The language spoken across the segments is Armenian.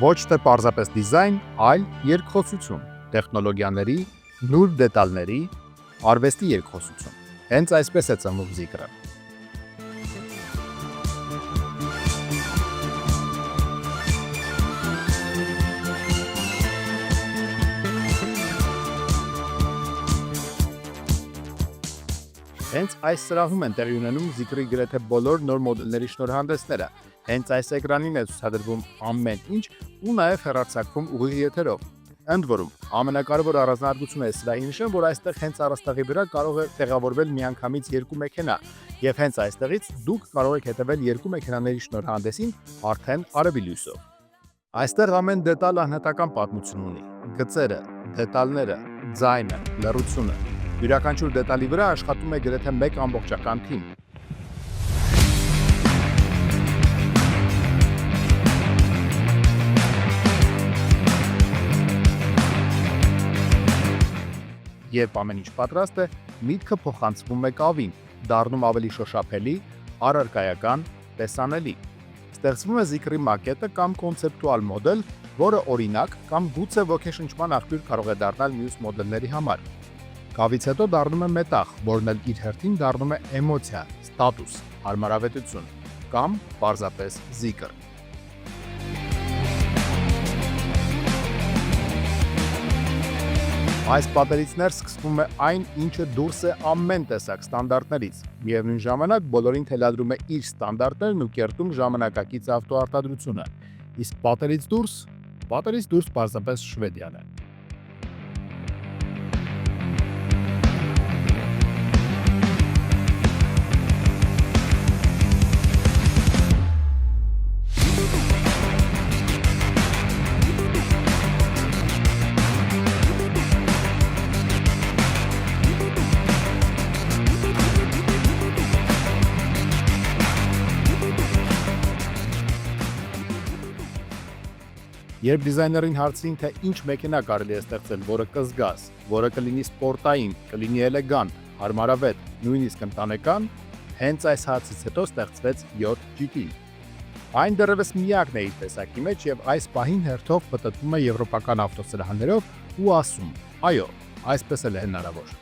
Ոչ թե պարզապես դիզայն, այլ երկխոսություն, տեխնոլոգիաների, նուրբ դետալների, արվեստի երկխոսություն։ Հենց այսպես է ծնվում Zikr-ը։ Հենց այս սրահում են տեղի ունենում Zikr-ի գրեթե բոլոր նոր մոդելների շնորհանդեսները։ Հենց այս էկրանին է ցուցադրվում ամեն ինչ ու նաև հեռարձակվում ուղիղ եթերով։ Ընդ որում, ամենակարևոր առանձնահատկությունը է սրահի նշան, որ այստեղ հենց առաստաղի վրա կարող է տեղավորվել միանգամից երկու մեքենա, եւ հենց այստեղից դուք կարող եք հետևել երկու մեքենաների շնորհանդեսին արդեն արևի լույսով։ Այստեղ ամեն դետալ անհատական պատմություն ունի։ Գծերը, դետալները, ձայնը, լռությունը։ Յուրաքանչյուր դետալի վրա աշխատում է գրեթե մեկ ամբողջական թիմ։ Երբ ամեն ինչ պատրաստ է, միտքը փոխանցվում է կավին, դառնում ավելի շոշափելի, առարկայական, տեսանելի։ Ստեղծվում է Zikr-ի մակետը կամ կոնցեպտուալ մոդել, որը օրինակ կամ գուցե ոգեշնչման աղբյուր կարող է դառնալ մյուս մոդելների համար։ Կավից հետո դառնում է մետաղ, որն էլ իր հերթին դառնում է էմոցիա, ստատուս, հարմարավետություն կամ պարզապես Zikr։ Այս պատերից ներս սկսվում է այն, ինչը դուրս է ամեն տեսակ ստանդարտներից։ Միևնույն ժամանակ բոլորին թելադրում է իր ստանդարտներն ու կերտում ժամանակակից ավտոարտադրությունը։ Իսկ պատերից դուրս պարզապես Շվեդիան է։ Երբ դիզայներին հարցրին, թե ինչ մեքենա կարելի է ստեղծել, որը կզգաս, որը կլինի սպորտային, կլինի էլեգանտ, հարմարավետ, նույնիսկ ընտանեկան, հենց այս հարցից հետո ստեղծվեց 7 GT։ Այն դեռևս միակն է իր տեսակի մեջ եւ այս պահին հերթով պտտվում է եվրոպական ավտոսրահներով ու ասում. այո, այսպես էլ է հնարավոր։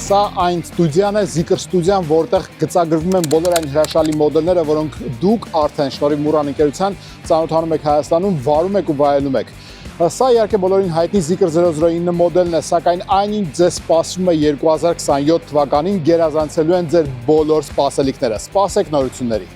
Սա այն ստուդիան է, Zikr ստուդիան, որտեղ գծագրվում են բոլոր այն հրաշալի մոդելները, որոնք դուք արդեն շնորհիվ Մուրան ընկերության ծանոթանում եք Հայաստանում, վարում եք ու վայելում եք։ Սա իհարկե բոլորին հայտնի Zikr 009 մոդելն է, սակայն այնինչ ձեզ սպասվում է 2027 թվականին գերազանցելու են ձեր բոլոր սպասելիքները։ Սպասեք նորությունների։